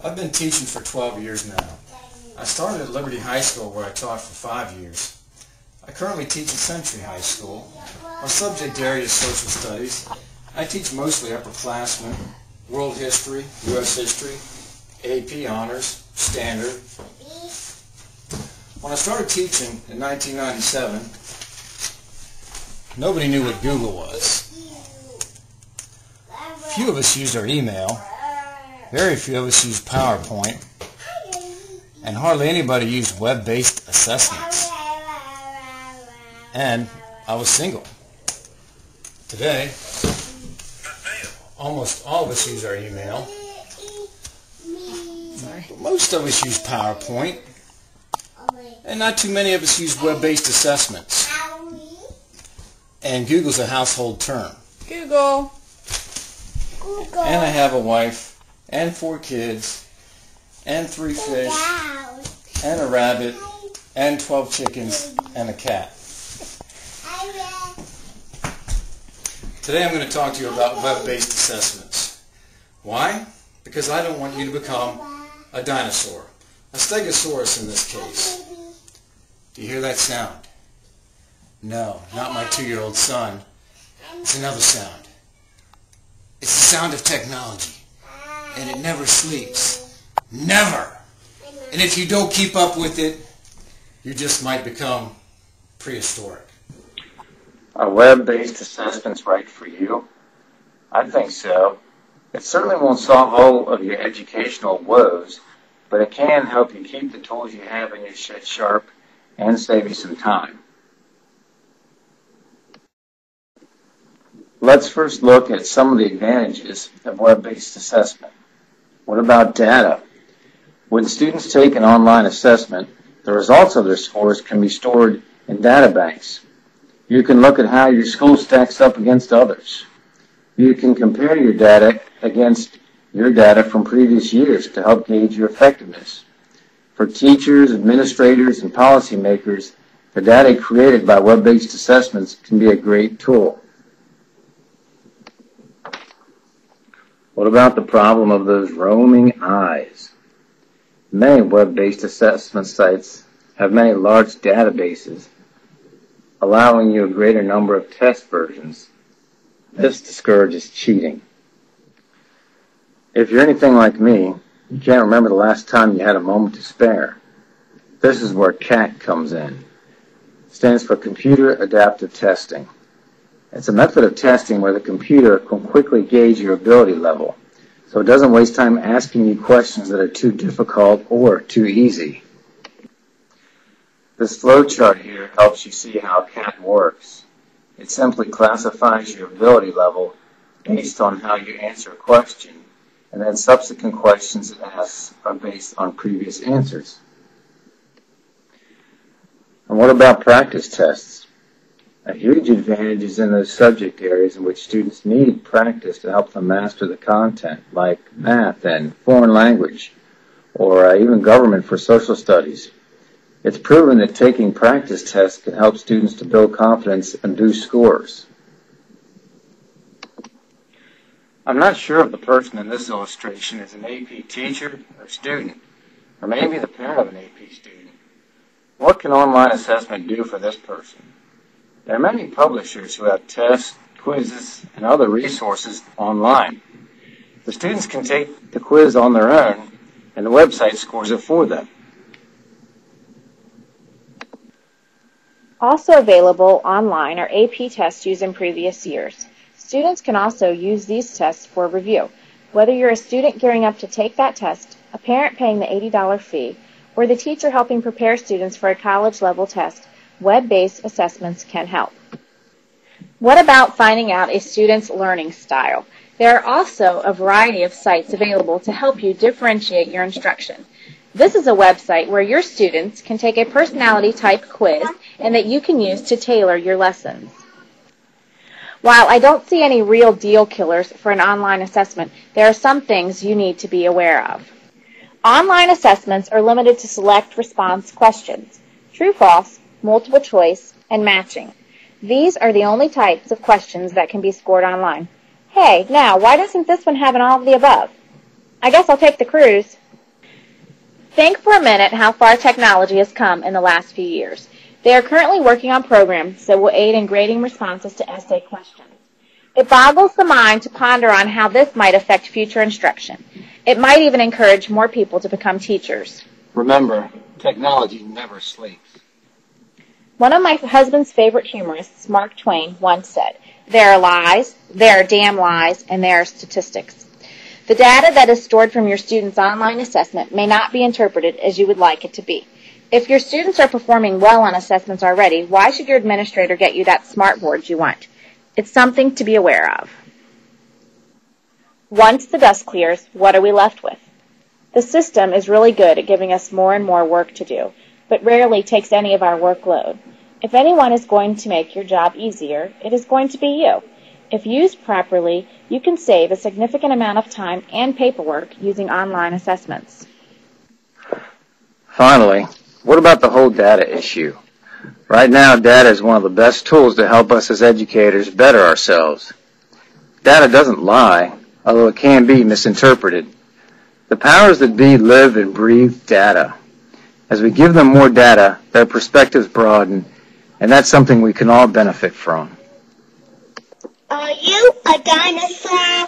I've been teaching for 12 years now. I started at Liberty High School where I taught for 5 years. I currently teach at Century High School. Our subject area is social studies. I teach mostly upperclassmen, world history, U.S. history, AP honors, standard. When I started teaching in 1997, nobody knew what Google was. Few of us used our email. Very few of us used PowerPoint. And hardly anybody used web-based assessments. And I was single. Today, almost all of us use our email. Most of us use PowerPoint. And not too many of us use web-based assessments. And Google's a household term. Google. And I have a wife, and 4 kids, and 3 fish, and a rabbit, and 12 chickens, and a cat. Today I'm going to talk to you about web-based assessments. Why? Because I don't want you to become a dinosaur. A stegosaurus in this case. Do you hear that sound? No, not my 2-year-old son. It's another sound. It's the sound of technology. And it never sleeps. Never! And if you don't keep up with it, you just might become prehistoric. Are web-based assessments right for you? I think so. It certainly won't solve all of your educational woes, but it can help you keep the tools you have in your shed sharp and save you some time. Let's first look at some of the advantages of web-based assessment. What about data? When students take an online assessment, the results of their scores can be stored in data banks. You can look at how your school stacks up against others. You can compare your data against your data from previous years to help gauge your effectiveness. For teachers, administrators, and policymakers, the data created by web-based assessments can be a great tool. What about the problem of those roaming eyes? Many web-based assessment sites have many large databases, allowing you a greater number of test versions. This discourages cheating. If you're anything like me, you can't remember the last time you had a moment to spare. This is where CAT comes in. It stands for Computer Adaptive Testing. It's a method of testing where the computer can quickly gauge your ability level, so it doesn't waste time asking you questions that are too difficult or too easy. This flowchart here helps you see how CAT works. It simply classifies your ability level based on how you answer a question, and then subsequent questions it asks are based on previous answers. And what about practice tests? A huge advantage is in those subject areas in which students need practice to help them master the content, like math and foreign language, or even government for social studies. It's proven that taking practice tests can help students to build confidence and boost scores. I'm not sure if the person in this illustration is an AP teacher or student, or maybe the parent of an AP student. What can online assessment do for this person? There are many publishers who have tests, quizzes, and other resources online. The students can take the quiz on their own, and the website scores it for them. Also available online are AP tests used in previous years. Students can also use these tests for review. Whether you're a student gearing up to take that test, a parent paying the $80 fee, or the teacher helping prepare students for a college-level test, web-based assessments can help. What about finding out a student's learning style? There are also a variety of sites available to help you differentiate your instruction. This is a website where your students can take a personality-type quiz and that you can use to tailor your lessons. While I don't see any real deal killers for an online assessment, there are some things you need to be aware of. Online assessments are limited to select response questions, true, false, multiple choice, and matching. These are the only types of questions that can be scored online. Hey, now, why doesn't this one have an all of the above? I guess I'll take the cruise. Think for a minute how far technology has come in the last few years. They are currently working on programs that will aid in grading responses to essay questions. It boggles the mind to ponder on how this might affect future instruction. It might even encourage more people to become teachers. Remember, technology never sleeps. One of my husband's favorite humorists, Mark Twain, once said, "There are lies, there are damn lies, and there are statistics." The data that is stored from your students' online assessment may not be interpreted as you would like it to be. If your students are performing well on assessments already, why should your administrator get you that smart board you want? It's something to be aware of. Once the dust clears, what are we left with? The system is really good at giving us more and more work to do, but rarely takes any of our workload. If anyone is going to make your job easier, it is going to be you. If used properly, you can save a significant amount of time and paperwork using online assessments. Finally, what about the whole data issue? Right now, data is one of the best tools to help us as educators better ourselves. Data doesn't lie, although it can be misinterpreted. The powers that be live and breathe data. As we give them more data, their perspectives broaden, and that's something we can all benefit from. Are you a dinosaur?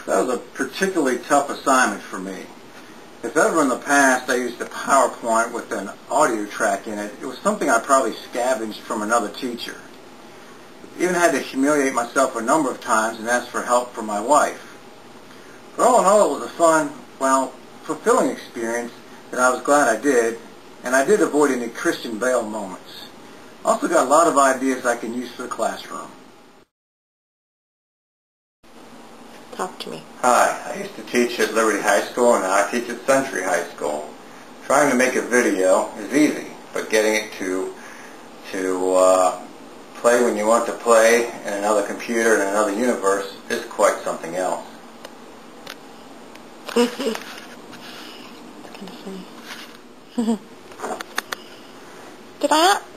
That was a particularly tough assignment for me. If ever in the past I used a PowerPoint with an audio track in it, it was something I probably scavenged from another teacher. Even had to humiliate myself a number of times and ask for help from my wife. But all in all, it was a fun, fulfilling experience that I was glad I did, and I did avoid any Christian Bale moments. Also got a lot of ideas I can use for the classroom. Talk to me. Hi, I used to teach at Liberty High School and now I teach at Century High School. Trying to make a video is easy, but getting it to play when you want to play in another computer in another universe is quite something else. That's kind of funny.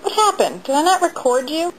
What happened? Did I not record you?